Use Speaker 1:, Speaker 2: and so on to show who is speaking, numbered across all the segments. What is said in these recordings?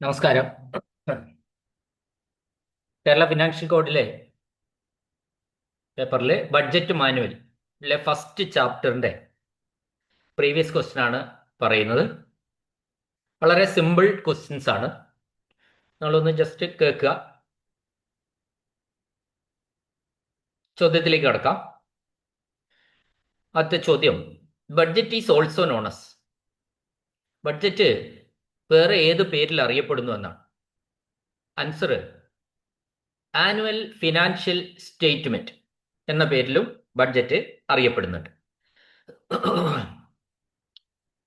Speaker 1: നമസ്കാരം. കേരള ഫിനാൻഷ്യൽ കോഡിലെ പേപ്പറിൽ budget മാനുവലിലെ first ചാപ്റ്ററിന്റെ previous question ആണ് പറയുന്നത്. വളരെ സിമ്പിൾ ക്വസ്റ്റ്യൻസ് ആണ്. നമ്മളൊന്ന് ജസ്റ്റ് കേൾക്കുക. ചോദ്യത്തിലേക്ക് കടക്കാം. ആദ്യത്തെ ചോദ്യം, budget is also known as. Budget വേറെ ഏത് പേരിൽ അറിയപ്പെടുന്നു എന്നാണ്. ആൻസർ ആനുവൽ ഫിനാൻഷ്യൽ സ്റ്റേറ്റ്മെന്റ് എന്ന പേരിലും ബഡ്ജറ്റ് അറിയപ്പെടുന്നുണ്ട്.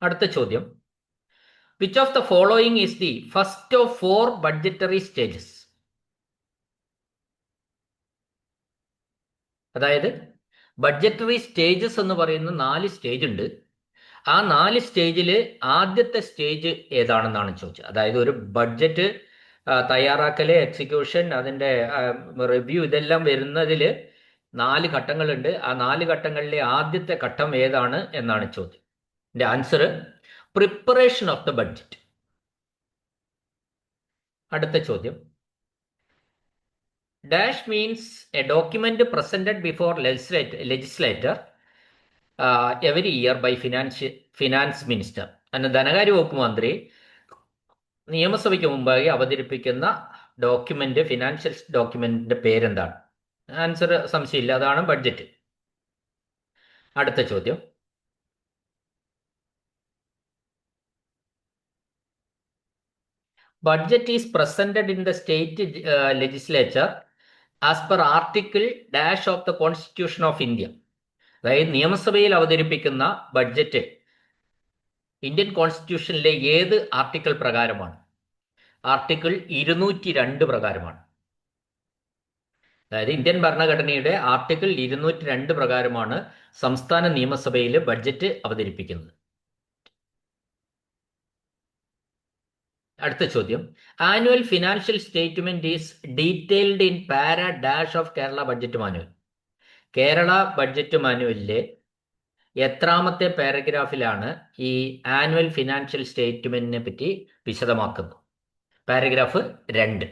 Speaker 1: അടുത്ത ചോദ്യം, which of the following is the first of 4 budgetary stages? അതായത് ബഡ്ജറ്ററി സ്റ്റേജസ് എന്ന് പറയുന്ന 4 സ്റ്റേജ് ഉണ്ട്. ആ 4 സ്റ്റേജിൽ ആദ്യത്തെ സ്റ്റേജ് ഏതാണെന്നാണ് ചോദിച്ചത്. അതായത് ഒരു ബഡ്ജറ്റ് തയ്യാറാക്കല്, എക്സിക്യൂഷൻ, അതിൻ്റെ റിവ്യൂ, ഇതെല്ലാം വരുന്നതിൽ 4 ഘട്ടങ്ങളുണ്ട്. ആ 4 ഘട്ടങ്ങളിലെ ആദ്യത്തെ ഘട്ടം ഏതാണ് എന്നാണ് ചോദ്യം. എൻ്റെ answer preparation of the budget. അടുത്ത ചോദ്യം, dash means a document presented before legislator every year by finance minister. അന്ന് ധനകാര്യ വകുപ്പ് മന്ത്രി നിയമസഭയ്ക്ക് മുമ്പായി അവതരിപ്പിക്കുന്ന ഡോക്യുമെന്റ്, ഫിനാൻഷ്യൽ ഡോക്യുമെന്റിന്റെ പേരെന്താണ്? ആൻസർ സംശയമില്ല, അതാണ് ബഡ്ജറ്റ്. അടുത്ത ചോദ്യം, budget is presented in the state legislature as per article dash of the constitution of India. അതായത് നിയമസഭയിൽ അവതരിപ്പിക്കുന്ന ബഡ്ജറ്റ് ഇന്ത്യൻ കോൺസ്റ്റിറ്റ്യൂഷനിലെ ഏത് ആർട്ടിക്കിൾ പ്രകാരമാണ്? ആർട്ടിക്കിൾ 202 പ്രകാരമാണ്. അതായത് ഇന്ത്യൻ ഭരണഘടനയുടെ ആർട്ടിക്കിൾ 202 പ്രകാരമാണ് സംസ്ഥാന നിയമസഭയിൽ ബഡ്ജറ്റ് അവതരിപ്പിക്കുന്നത്. അടുത്ത ചോദ്യം, annual financial statement is detailed in para dash of Kerala budget manual. Kerala budget മാനുവലിലെ എത്രാമത്തെ പാരഗ്രാഫിലാണ് ഈ ആനുവൽ ഫിനാൻഷ്യൽ സ്റ്റേറ്റ്മെന്റിനെ പറ്റി വിശദമാക്കുന്നത്? പാരഗ്രാഫ് 2.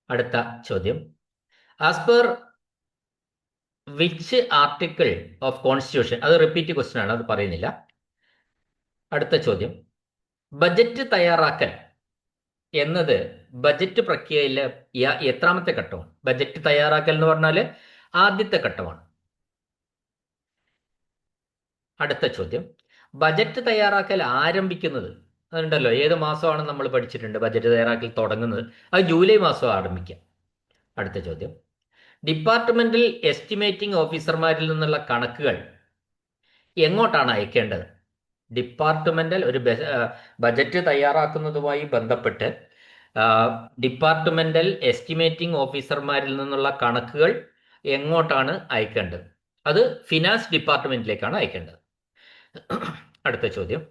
Speaker 1: അടുത്ത ചോദ്യം, as per which article of constitution? അത് റിപ്പീറ്റ് ക്വസ്റ്റ്യൻ ആണ്, അത് പറയുന്നില്ല. അടുത്ത ചോദ്യം, ബജറ്റ് തയ്യാറാക്കൽ എന്നത് ബജറ്റ് പ്രക്രിയയിലെ എത്രാമത്തെ ഘട്ടമാണ്? ബജറ്റ് തയ്യാറാക്കൽ എന്ന് പറഞ്ഞാൽ ആദ്യത്തെ ഘട്ടമാണ്. അടുത്ത ചോദ്യം, ബജറ്റ് തയ്യാറാക്കൽ ആരംഭിക്കുന്നത്, അതുണ്ടല്ലോ, ഏത് മാസമാണ് നമ്മൾ പഠിച്ചിട്ടുണ്ട് ബജറ്റ് തയ്യാറാക്കൽ തുടങ്ങുന്നത്? അത് ജൂലൈ മാസം ആരംഭിക്കാം. അടുത്ത ചോദ്യം, ഡിപ്പാർട്ട്മെന്റൽ എസ്റ്റിമേറ്റിംഗ് ഓഫീസർമാരിൽ നിന്നുള്ള കണക്കുകൾ എങ്ങോട്ടാണ് അയക്കേണ്ടത്? ഡിപ്പാർട്ട്മെന്റൽ ഒരു ബജറ്റ് തയ്യാറാക്കുന്നതുമായി ബന്ധപ്പെട്ട് ഡിപ്പാർട്ട്മെന്റൽ എസ്റ്റിമേറ്റിംഗ് ഓഫീസർമാരിൽ നിന്നുള്ള കണക്കുകൾ എങ്ങോട്ടാണ് അയക്കേണ്ടത്? അത് ഫിനാൻസ് ഡിപ്പാർട്ട്മെന്റിലേക്കാണ് അയക്കേണ്ടത്. അടുത്ത ചോദ്യം,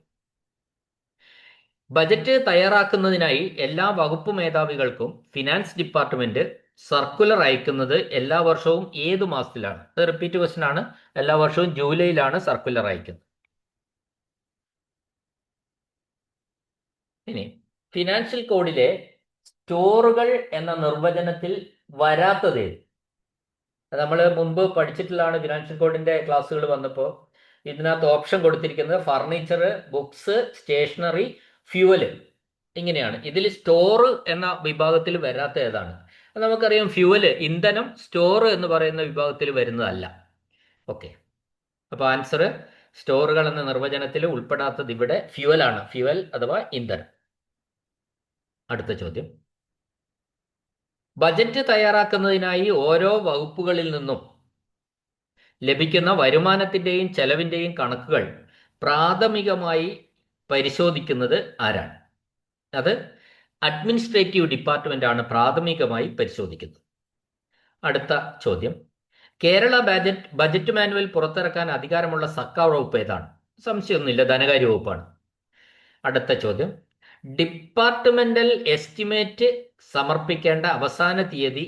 Speaker 1: ബജറ്റ് തയ്യാറാക്കുന്നതിനായി എല്ലാ വകുപ്പ് മേധാവികൾക്കും ഫിനാൻസ് ഡിപ്പാർട്ട്മെന്റ് സർക്കുലർ അയക്കുന്നത് എല്ലാ വർഷവും ഏത് മാസത്തിലാണ്? അത് റിപ്പീറ്റ് ക്വസ്റ്റ്യൻ ആണ്. എല്ലാ വർഷവും ജൂലൈയിലാണ് സർക്കുലർ അയക്കുന്നത്. ഇനി ഫിനാൻഷ്യൽ കോഡിലെ സ്റ്റോറുകൾ എന്ന നിർവചനത്തിൽ വരാത്തത് ഏത്? നമ്മൾ മുമ്പ് പഠിച്ചിട്ടുള്ളതാണ്. ഫിനാൻഷ്യൽ കോഡിന്റെ ക്ലാസ്സുകൾ വന്നപ്പോൾ ഇതിനകത്ത് ഓപ്ഷൻ കൊടുത്തിരിക്കുന്നത് ഫർണിച്ചർ, ബുക്സ്, സ്റ്റേഷനറി, ഫ്യൂവല്, ഇങ്ങനെയാണ്. ഇതിൽ സ്റ്റോർ എന്ന വിഭാഗത്തിൽ വരാത്ത ഏതാണ്? നമുക്കറിയാം, ഫ്യൂവല്, ഇന്ധനം, സ്റ്റോർ എന്ന് പറയുന്ന വിഭാഗത്തിൽ വരുന്നതല്ല. ഓക്കെ, അപ്പോൾ ആൻസർ സ്റ്റോറുകൾ എന്ന നിർവചനത്തിൽ ഉൾപ്പെടാത്തത് ഇവിടെ ഫ്യൂവലാണ്. ഫ്യൂവൽ അഥവാ ഇന്ധനം. അടുത്ത ചോദ്യം, ബജറ്റ് തയ്യാറാക്കുന്നതിനായി ഓരോ വകുപ്പുകളിൽ നിന്നും ലഭിക്കുന്ന വരുമാനത്തിന്റെയും ചെലവിന്റെയും കണക്കുകൾ പ്രാഥമികമായി പരിശോധിക്കുന്നത് ആരാണ്? അത് അഡ്മിനിസ്ട്രേറ്റീവ് ഡിപ്പാർട്ട്മെന്റ് ആണ് പ്രാഥമികമായി പരിശോധിക്കുന്നത്. അടുത്ത ചോദ്യം, കേരള ബജറ്റ് മാനുവൽ പുറത്തിറക്കാൻ അധികാരമുള്ള സർക്കാർ വകുപ്പ് ഏതാണ്? സംശയമൊന്നുമില്ല, ധനകാര്യ വകുപ്പാണ്. അടുത്ത ചോദ്യം, ഡിപ്പാർട്ട്മെന്റൽ എസ്റ്റിമേറ്റ് സമർപ്പിക്കേണ്ട അവസാന തീയതി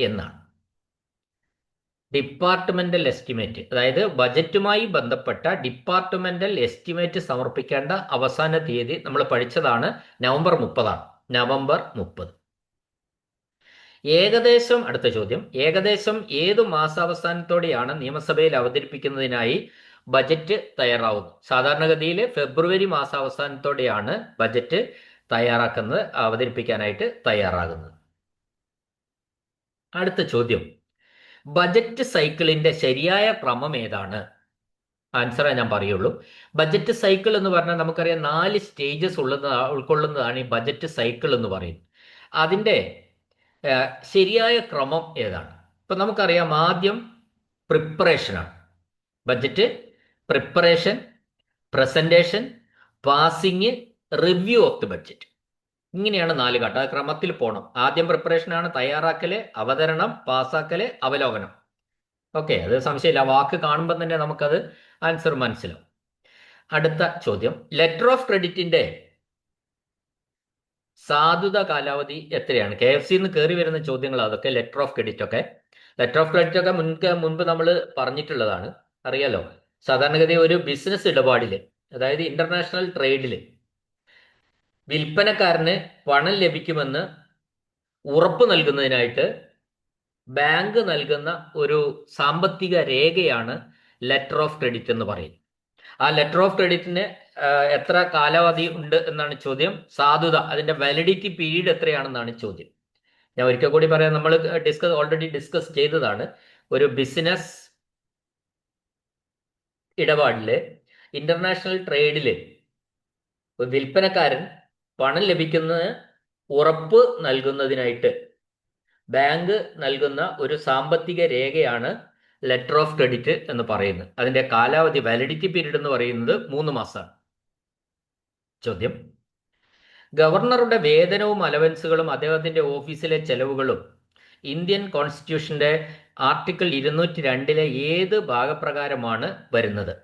Speaker 1: എന്നാണ്? ഡിപ്പാർട്ട്മെന്റൽ എസ്റ്റിമേറ്റ്, അതായത് ബജറ്റുമായി ബന്ധപ്പെട്ട ഡിപ്പാർട്ട്മെന്റൽ എസ്റ്റിമേറ്റ് സമർപ്പിക്കേണ്ട അവസാന തീയതി നമ്മൾ പഠിച്ചതാണ് നവംബർ 30. നവംബർ 30. ഏകദേശം, അടുത്ത ചോദ്യം, ഏകദേശം ഏതു മാസാവസാനത്തോടെയാണ് നിയമസഭയിൽ അവതരിപ്പിക്കുന്നതിനായി ബജറ്റ് തയ്യാറാവുന്നത്? സാധാരണഗതിയിൽ ഫെബ്രുവരി മാസാവസാനത്തോടെയാണ് ബജറ്റ് അവതരിപ്പിക്കാനായിട്ട് തയ്യാറാകുന്നത്. അടുത്ത ചോദ്യം, ബജറ്റ് സൈക്കിളിന്റെ ശരിയായ ക്രമം ഏതാണ്? ആൻസറേ ഞാൻ പറയുള്ളൂ. ബജറ്റ് സൈക്കിൾ എന്ന് പറഞ്ഞാൽ നമുക്കറിയാം 4 സ്റ്റേജസ് ഉൾക്കൊള്ളുന്നതാണ് ഈ ബജറ്റ് സൈക്കിൾ എന്ന് പറയുന്നത്. അതിൻ്റെ ശരിയായ ക്രമം ഏതാണ്? ഇപ്പം നമുക്കറിയാം, ആദ്യം പ്രിപ്പറേഷനാണ്. Budget preparation, presentation, passing, review of the budget. ഇങ്ങനെയാണ് 4 ഘട്ടം. ആ ക്രമത്തിൽ പോകണം. ആദ്യം പ്രിപ്പറേഷനാണ്, തയ്യാറാക്കല്, അവതരണം, പാസ്സാക്കല്, അവലോകനം. ഓക്കെ, അത് സംശയമില്ല. വാക്ക് കാണുമ്പോൾ തന്നെ നമുക്കത് ആൻസർ മനസ്സിലാവും. അടുത്ത ചോദ്യം, ലെറ്റർ ഓഫ് ക്രെഡിറ്റിന്റെ സാധുത കാലാവധി എത്രയാണ്? KFC നിന്ന് കയറി വരുന്ന ചോദ്യങ്ങൾ അതൊക്കെ. ലെറ്റർ ഓഫ് ക്രെഡിറ്റ് ഒക്കെ മുൻപ് നമ്മൾ പറഞ്ഞിട്ടുള്ളതാണ്, അറിയാലോ. സാധാരണഗതി ഒരു ബിസിനസ് ഇടപാടിൽ, അതായത് ഇന്റർനാഷണൽ ട്രേഡിൽ വിൽപ്പനക്കാരന് പണം ലഭിക്കുമെന്ന് ഉറപ്പ് നൽകുന്നതിനായിട്ട് ബാങ്ക് നൽകുന്ന ഒരു സാമ്പത്തിക രേഖയാണ് ലെറ്റർ ഓഫ് ക്രെഡിറ്റ് എന്ന് പറയുന്നത്. ആ ലെറ്റർ ഓഫ് ക്രെഡിറ്റിന് എത്ര കാലാവധി ഉണ്ട് എന്നാണ് ചോദ്യം. സാധുത, അതിന്റെ വാലിഡിറ്റി പീരീഡ് എത്രയാണെന്നാണ് ചോദ്യം. ഞാൻ ഒരിക്കൽ കൂടി പറയാം, നമ്മൾ ഓൾറെഡി ഡിസ്കസ് ചെയ്തതാണ്. ഒരു ബിസിനസ് ഇടപാടില്, ഇന്റർനാഷണൽ ട്രേഡില് വിൽപ്പനക്കാരൻ പണം ലഭിക്കുന്നത് ഉറപ്പ് നൽകുന്നതിനായിട്ട് ബാങ്ക് നൽകുന്ന ഒരു സാമ്പത്തിക രേഖയാണ് ലെറ്റർ ഓഫ് ക്രെഡിറ്റ് എന്ന് പറയുന്നത്. അതിന്റെ കാലാവധി, വാലിഡിറ്റി പീരീഡ് എന്ന് പറയുന്നത് 3 മാസമാണ്. ചോദ്യം, ഗവർണറുടെ വേതനവും അലവൻസുകളും അദ്ദേഹത്തിന്റെ ഓഫീസിലെ ചെലവുകളും ഇന്ത്യൻ കോൺസ്റ്റിറ്റ്യൂഷന്റെ ആർട്ടിക്കിൾ 202 ഏത് ഭാഗപ്രകാരമാണ് വരുന്നത്?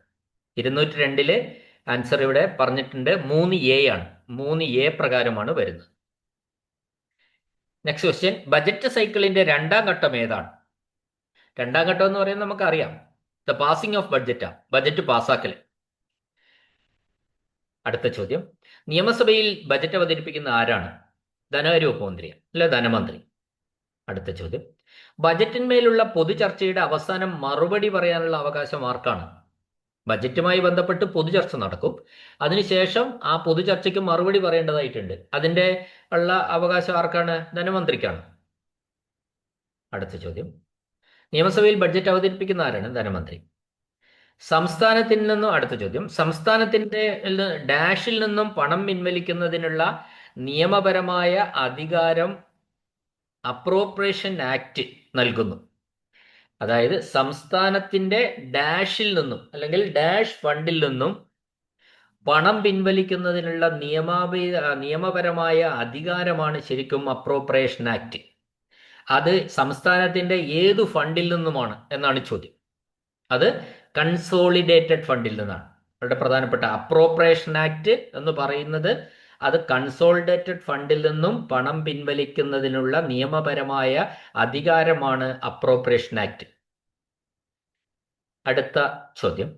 Speaker 1: 202 ആൻസർ ഇവിടെ പറഞ്ഞിട്ടുണ്ട്, 3A ആണ്. 3A പ്രകാരമാണ് വരുന്നത്. നെക്സ്റ്റ് ക്വസ്റ്റ്യൻ, ബജറ്റ് സൈക്കിളിന്റെ 2ാം ഘട്ടം ഏതാണ്? 2ാം ഘട്ടം എന്ന് പറയുന്നത് നമുക്കറിയാം, ദ പാസിംഗ് ഓഫ് ബജറ്റ് പാസ്സാക്കൽ. അടുത്ത ചോദ്യം, നിയമസഭയിൽ ബജറ്റ് അവതരിപ്പിക്കുന്ന ആരാണ്? ധനകാര്യ വകുപ്പ് മന്ത്രി അല്ലെ ധനമന്ത്രി? അടുത്ത ചോദ്യം, ബജറ്റിന്മേലുള്ള പൊതുചർച്ചയുടെ അവസാനം മറുപടി പറയാനുള്ള അവകാശം ആർക്കാണ്? ബജറ്റുമായി ബന്ധപ്പെട്ട് പൊതുചർച്ച നടക്കും, അതിനുശേഷം ആ പൊതുചർച്ചയ്ക്ക് മറുപടി പറയേണ്ടതായിട്ടുണ്ട്. അതിന്റെ ഉള്ള അവകാശം ആർക്കാണ്? ധനമന്ത്രിക്കാണ്. അടുത്ത ചോദ്യം, നിയമസഭയിൽ ബഡ്ജറ്റ് അവതരിപ്പിക്കുന്ന ആരാണ്? ധനമന്ത്രി. സംസ്ഥാനത്തിൽ നിന്നും, അടുത്ത ചോദ്യം, സംസ്ഥാനത്തിന്റെ ഡാഷിൽ നിന്നും പണം പിൻവലിക്കുന്നതിനുള്ള നിയമപരമായ അധികാരം അപ്രോപ്രിയേഷൻ ആക്ട് നൽകുന്നു. അതായത് സംസ്ഥാനത്തിന്റെ ഡാഷിൽ നിന്നും അല്ലെങ്കിൽ ഡാഷ് ഫണ്ടിൽ നിന്നും പണം പിൻവലിക്കുന്നതിനുള്ള നിയമപരമായ അധികാരമാണ് ശരിക്കും അപ്രോപ്രിയേഷൻ ആക്ട്. അത് സംസ്ഥാനത്തിന്റെ ഏതു ഫണ്ടിൽ നിന്നുമാണ് എന്നാണ് ചോദ്യം. അത് കൺസോളിഡേറ്റഡ് ഫണ്ടിൽ നിന്നാണ്. വളരെ പ്രധാനപ്പെട്ട അപ്രോപ്രിയേഷൻ ആക്ട് എന്ന് പറയുന്നത് അത് കൺസോളിഡേറ്റഡ് ഫണ്ടിൽ നിന്നും പണം പിൻവലിക്കുന്നതിനുള്ള നിയമപരമായ അധികാരമാണ് അപ്രോപ്രിയേഷൻ ആക്ട്. അടുത്ത ചോദ്യം,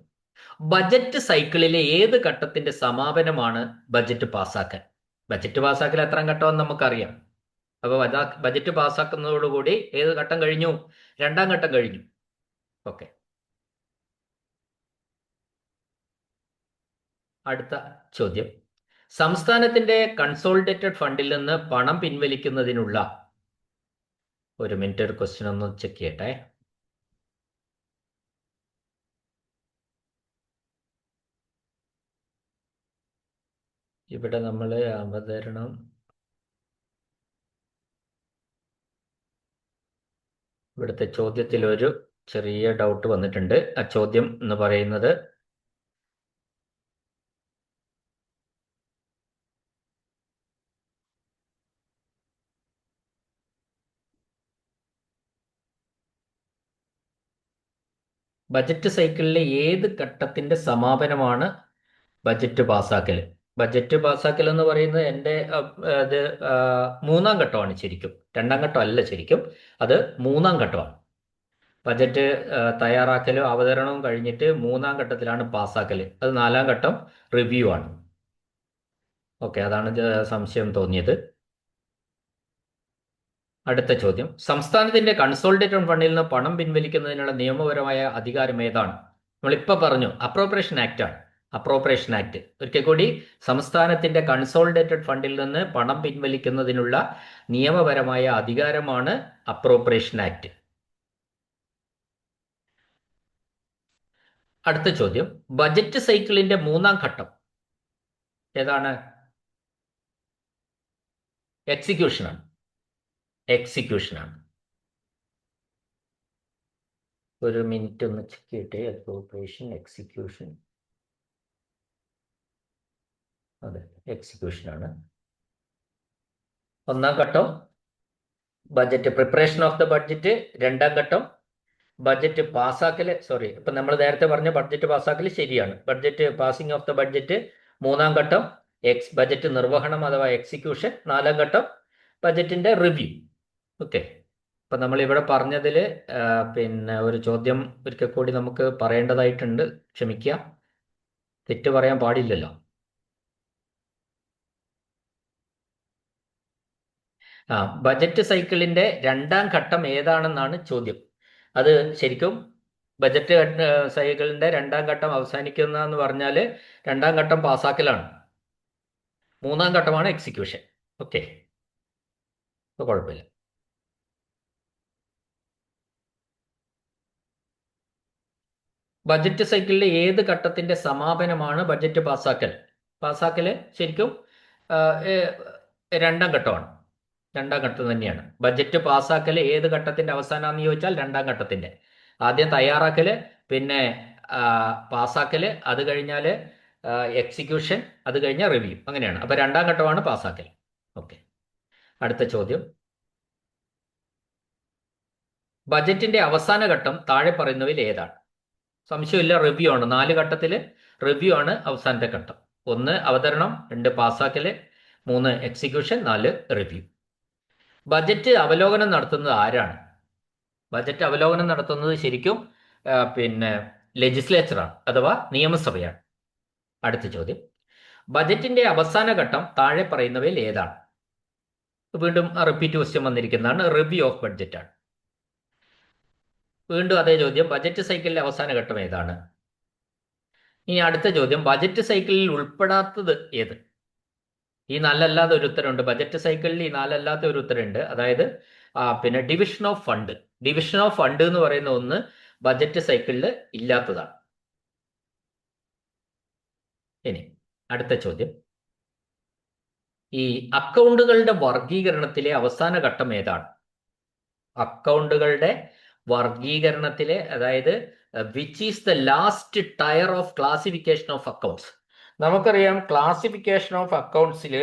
Speaker 1: ബജറ്റ് സൈക്കിളിലെ ഏത് ഘട്ടത്തിന്റെ സമാപനമാണ് ബജറ്റ് പാസ്സാക്കൽ? ബജറ്റ് പാസ്സാക്കൽ എത്രാം ഘട്ടമെന്ന് നമുക്കറിയാം. അപ്പോൾ ബജറ്റ് പാസ്സാക്കുന്നതോടുകൂടി ഏത് ഘട്ടം കഴിഞ്ഞു? 2ാം ഘട്ടം കഴിഞ്ഞു. ഓക്കെ, അടുത്ത ചോദ്യം, സംസ്ഥാനത്തിന്റെ കൺസോളിഡേറ്റഡ് ഫണ്ടിൽ നിന്ന് പണം പിൻവലിക്കുന്നതിനുള്ള, ഒരു മിനിറ്റ്, ഒരു ക്വസ്റ്റ്യൻ ഒന്ന് ചെക്ക് ചെയ്യട്ടെ. ഇവിടെ നമ്മൾ അവതരണം, ഇവിടുത്തെ ചോദ്യത്തിൽ ഒരു ചെറിയ ഡൗട്ട് വന്നിട്ടുണ്ട്. ആ ചോദ്യം എന്ന് പറയുന്നത്, ബജറ്റ് സൈക്കിളിലെ ഏത് ഘട്ടത്തിന്റെ സമാപനമാണ് ബജറ്റ് പാസ്സാക്കൽ? ബജറ്റ് പാസ്സാക്കൽ എന്ന് പറയുന്നത് അത് 3ാം ഘട്ടമാണ് ശരിക്കും. 2ാം ഘട്ടം അല്ല ശരിക്കും, അത് 3ാം ഘട്ടമാണ്. ബജറ്റ് തയ്യാറാക്കലും അവതരണവും കഴിഞ്ഞിട്ട് 3-ാം ഘട്ടത്തിലാണ് പാസ്സാക്കൽ. അത് 4-ാം ഘട്ടം റിവ്യൂ ആണ്. ഓക്കെ, അതാണ് സംശയം തോന്നിയത്. അടുത്ത ചോദ്യം, സംസ്ഥാനത്തിന്റെ കൺസോളിഡേറ്റഡ് ഫണ്ടിൽ നിന്ന് പണം പിൻവലിക്കുന്നതിനുള്ള നിയമപരമായ അധികാരം ഏതാണ്? നമ്മളിപ്പോൾ പറഞ്ഞു അപ്രോപ്രിയേഷൻ ആക്ട് ആണ്. അപ്രോപ്രിയേഷൻ ആക്ട് ഒരിക്കൽ കൂടി, സംസ്ഥാനത്തിന്റെ കൺസോളിഡേറ്റഡ് ഫണ്ടിൽ നിന്ന് പണം പിൻവലിക്കുന്നതിനുള്ള നിയമപരമായ അധികാരമാണ് അപ്രോപ്രിയേഷൻ ആക്ട്. അടുത്ത ചോദ്യം, ബജറ്റ് സൈക്കിളിന്റെ 3-ാം ഘട്ടം ഏതാണ്? എക്സിക്യൂഷനാണ്. എക്സിക്യൂഷനാണ്. ഒരു മിനിറ്റ് ഒന്ന് ചെക്ക് ചെയ്യട്ടെ. Appropriation, execution. അതെ, എക്സിക്യൂഷനാണ്. 1-ാം ഘട്ടം budget preparation of the budget, 2-ാം ഘട്ടം ബഡ്ജറ്റ് പാസ്സാക്കല്. സോറി, ഇപ്പൊ നമ്മൾ നേരത്തെ പറഞ്ഞ ബഡ്ജറ്റ് പാസ്സാക്കല് ശരിയാണ്. Budget passing of the budget 3-ാം ഘട്ടം ബജറ്റ് നിർവഹണം അഥവാ എക്സിക്യൂഷൻ, 4-ാം ഘട്ടം ബജറ്റിന്റെ റിവ്യൂ. ഓക്കെ, അപ്പൊ നമ്മൾ ഇവിടെ പറഞ്ഞതിൽ പിന്നെ ഒരു ചോദ്യം ഒരിക്കൽ കൂടി നമുക്ക് പറയേണ്ടതായിട്ടുണ്ട്. ക്ഷമിക്കുക, തെറ്റ് പറയാൻ പാടില്ലല്ലോ. ബജറ്റ് സൈക്കിളിന്റെ 2-ാം ഘട്ടം ഏതാണെന്നാണ് ചോദ്യം. അത് ശരിക്കും ബജറ്റ് സൈക്കിളിന്റെ 2-ാം ഘട്ടം അവസാനിക്കുന്നതെന്ന് പറഞ്ഞാൽ 2-ാം ഘട്ടം പാസ്സാക്കലാണ്, 3-ാം ഘട്ടമാണ് എക്സിക്യൂഷൻ. ഓക്കെ, ഇപ്പൊ കുഴപ്പമില്ല. ബജറ്റ് സൈക്കിളിലെ ഏത് ഘട്ടത്തിന്റെ സമാപനമാണ് ബജറ്റ് പാസ്സാക്കൽ? പാസ്സാക്കല് ശരിക്കും 2-ാം ഘട്ടമാണ്. 2-ാം ഘട്ടം തന്നെയാണ്. ബജറ്റ് പാസ്സാക്കൽ ഏത് ഘട്ടത്തിന്റെ അവസാനമാണെന്ന് ചോദിച്ചാൽ 2-ാം ഘട്ടത്തിന്റെ. ആദ്യം തയ്യാറാക്കല്, പിന്നെ പാസ്സാക്കല്, അത് കഴിഞ്ഞാൽ എക്സിക്യൂഷൻ, അത് കഴിഞ്ഞാൽ റിവ്യൂ, അങ്ങനെയാണ്. അപ്പൊ 2-ാം ഘട്ടമാണ് പാസ്സാക്കൽ. ഓക്കെ, അടുത്ത ചോദ്യം, ബജറ്റിന്റെ അവസാന ഘട്ടം താഴെ പറയുന്നവയിൽ ഏതാണ്? സംശയമില്ല, റിവ്യൂ ആണ്. 4 ഘട്ടത്തിൽ റിവ്യൂ ആണ് അവസാനത്തെ ഘട്ടം. 1 അവതരണം, 2 പാസ്സാക്കല്, 3 എക്സിക്യൂഷൻ, 4 റിവ്യൂ. ബജറ്റ് അവലോകനം നടത്തുന്നത് ആരാണ്? ബജറ്റ് അവലോകനം നടത്തുന്നത് ശരിക്കും പിന്നെ ലെജിസ്ലേച്ചറാണ് അഥവാ നിയമസഭയാണ്. അടുത്ത ചോദ്യം, ബജറ്റിന്റെ അവസാന ഘട്ടം താഴെ പറയുന്നവയിൽ ഏതാണ്? വീണ്ടും റിപ്പീറ്റ് ക്വസ്റ്റ്യൻ വന്നിരിക്കുന്നതാണ്. റിവ്യൂ ഓഫ് ബഡ്ജറ്റ് ആണ്. വീണ്ടും അതേ ചോദ്യം, ബജറ്റ് സൈക്കിളിലെ അവസാന ഘട്ടം ഏതാണ്? ഇനി അടുത്ത ചോദ്യം, ബജറ്റ് സൈക്കിളിൽ ഉൾപ്പെടാത്തത് ഏത്? ഈ 4 അല്ലാതെ ഒരു ഉത്തരമുണ്ട്. ബജറ്റ് സൈക്കിളിൽ ഈ 4 അല്ലാത്ത ഒരു ഉത്തരമുണ്ട്. അതായത് പിന്നെ division of fund. Division of fund എന്ന് പറയുന്ന ഒന്ന് ബജറ്റ് സൈക്കിളിൽ ഇല്ലാത്തതാണ്. ഇനി അടുത്ത ചോദ്യം, ഈ അക്കൗണ്ടുകളുടെ വർഗീകരണത്തിലെ അവസാന ഘട്ടം ഏതാണ്? അക്കൗണ്ടുകളുടെ വർഗീകരണത്തിലെ, അതായത് which is the last tier of classification of accounts. നമുക്കറിയാം ക്ലാസിഫിക്കേഷൻ ഓഫ് അക്കൗണ്ട്സിൽ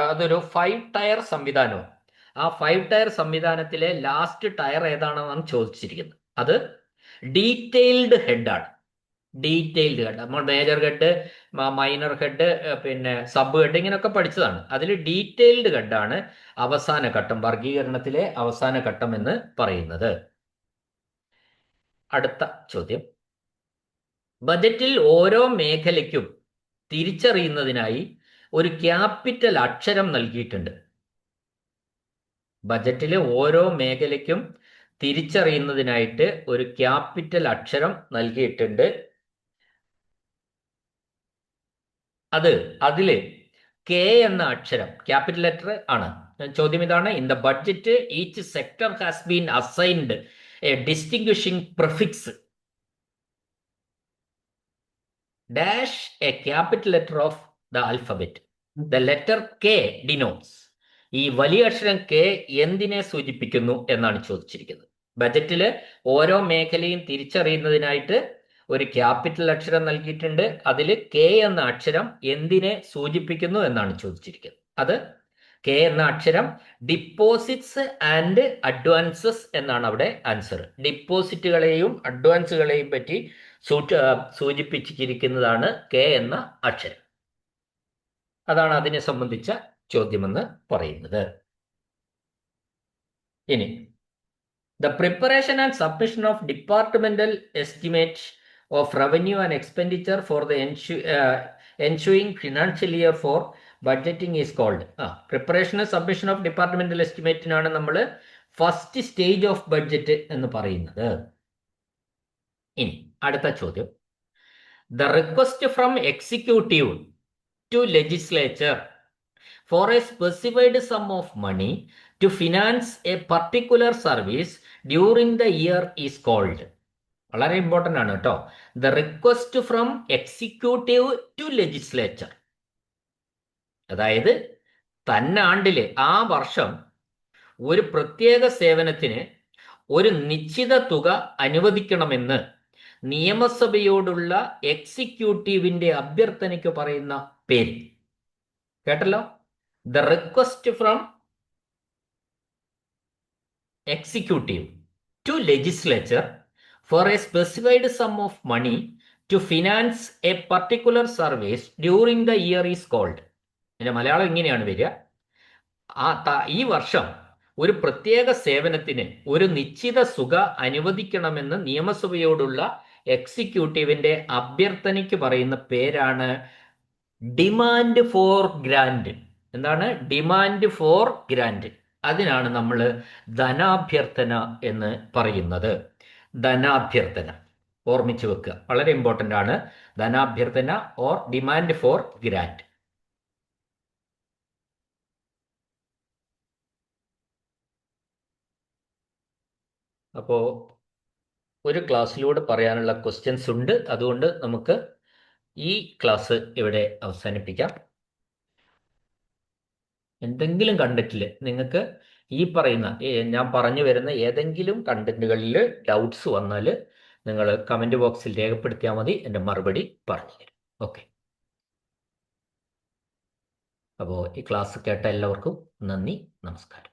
Speaker 1: അതൊരു 5 ടയർ സംവിധാനമാണ്. ആ 5 ടയർ സംവിധാനത്തിലെ ലാസ്റ്റ് ടയർ ഏതാണെന്നാണ് ചോദിച്ചിരിക്കുന്നത്. അത് ഡീറ്റെയിൽഡ് ഹെഡാണ്. ഡീറ്റെയിൽഡ് ഹെഡ്, നമ്മൾ മേജർ ഹെഡ്, മൈനർ ഹെഡ്, പിന്നെ സബ് ഹെഡ്, ഇങ്ങനെയൊക്കെ പഠിച്ചതാണ്. അതിൽ ഡീറ്റെയിൽഡ് ഹെഡാണ് അവസാന ഘട്ടം, വർഗീകരണത്തിലെ അവസാന ഘട്ടം എന്ന് പറയുന്നത്. അടുത്ത ചോദ്യം, ബജറ്റിൽ ഓരോ മേഖലയ്ക്കും തിരിച്ചറിയുന്നതിനായി ഒരു ക്യാപിറ്റൽ അക്ഷരം നൽകിയിട്ടുണ്ട്. ബജറ്റിലെ ഓരോ മേഖലയ്ക്കും തിരിച്ചറിയുന്നതിനായിട്ട് ഒരു ക്യാപിറ്റൽ അക്ഷരം നൽകിയിട്ടുണ്ട്. അതില് കെ എന്ന അക്ഷരം ക്യാപിറ്റൽ ലെറ്റർ ആണ്. ചോദ്യം ഇതാണ്, in the budget each sector has been assigned a distinguishing prefix dash a capital letter of the alphabet. The letter K denotes. ഈ വലിയ അക്ഷരം കെ എന്തിനെ സൂചിപ്പിക്കുന്നു എന്നാണ് ചോദിച്ചിരിക്കുന്നത്. ബജറ്റില് ഓരോ മേഖലയും തിരിച്ചറിയുന്നതിനായിട്ട് ഒരു ക്യാപിറ്റൽ അക്ഷരം നൽകിയിട്ടുണ്ട്. അതിൽ കെ എന്ന അക്ഷരം എന്തിനെ സൂചിപ്പിക്കുന്നു എന്നാണ് ചോദിച്ചിരിക്കുന്നത്. അത് കെ എന്ന അക്ഷരം ഡിപ്പോസിറ്റ്സ് ആൻഡ് അഡ്വാൻസസ് എന്നാണ് അവിടെ ആൻസർ. ഡിപ്പോസിറ്റുകളെയും അഡ്വാൻസുകളെയും പറ്റി സൂചിപ്പിച്ചിരിക്കുന്നതാണ് കെ എന്ന അക്ഷരം. അതാണ് അതിനെ സംബന്ധിച്ച ചോദ്യമെന്ന് പറയുന്നത്. ഇനി The preparation and submission of departmental estimate of revenue and expenditure for the ensuing financial year for budgeting is called. Preparation and submission of departmental estimate-നാണ് നമ്മൾ ഫസ്റ്റ് സ്റ്റേജ് ഓഫ് ബഡ്ജറ്റ് എന്ന് പറയുന്നത്. ഇനി അടുത്ത ചോദ്യം, the request from executive to legislature for a specified sum of money to finance a particular service during the year is called. വളരെ important ആണ് കേട്ടോ. The request from executive to legislature, അതായത് തന്നാണ്ടിലെ ആ വർഷം ഒരു പ്രത്യേക സേവനത്തിന് ഒരു നിശ്ചിത തുക അനുവദിക്കണമെന്ന് നിയമസഭയോടുള്ള എക്സിക്യൂട്ടീവിന്റെ അഭ്യർത്ഥനയ്ക്ക് പറയുന്ന പേര് കേട്ടല്ലോ. The request from executive to legislature for a specified sum of money to finance a particular service during the year is called. ഇതിന്റെ മലയാളം ഇങ്ങനെയാണ് വരിക, ഈ വർഷം ഒരു പ്രത്യേക സേവനത്തിന് ഒരു നിശ്ചിത തുക അനുവദിക്കണമെന്ന് നിയമസഭയോടുള്ള എക്സിക്യൂട്ടീവിന്റെ അഭ്യർത്ഥനയ്ക്ക് പറയുന്ന പേരാണ് ഡിമാൻഡ് ഫോർ ഗ്രാന്റ്. എന്താണ് ഡിമാൻഡ് ഫോർ ഗ്രാന്റ്? അതിനാണ് നമ്മൾ ധനാഭ്യർത്ഥന എന്ന് പറയുന്നത്. ധനാഭ്യർത്ഥന ഓർമ്മിച്ചു വെക്കുക, വളരെ ഇമ്പോർട്ടൻ്റ് ആണ്. ധനാഭ്യർത്ഥന ഓർ ഡിമാൻഡ് ഫോർ ഗ്രാന്റ്. അപ്പോൾ ഒരു ക്ലാസ്സിലൂടെ പറയാനുള്ള ക്വസ്റ്റ്യൻസ് ഉണ്ട്, അതുകൊണ്ട് നമുക്ക് ഈ ക്ലാസ് ഇവിടെ അവസാനിപ്പിക്കാം. എന്തെങ്കിലും കണ്ടന്റിൽ നിങ്ങൾക്ക് ഈ പറയുന്ന ഞാൻ പറഞ്ഞു വരുന്ന ഏതെങ്കിലും കണ്ടന്റുകളിൽ ഡൗട്ട്സ് വന്നാൽ നിങ്ങൾ കമൻറ്റ് ബോക്സിൽ രേഖപ്പെടുത്തിയാൽ മതി, എൻ്റെ മറുപടി പറഞ്ഞു തരും. ഓക്കെ, അപ്പോൾ ഈ ക്ലാസ് കേട്ട എല്ലാവർക്കും നന്ദി, നമസ്കാരം.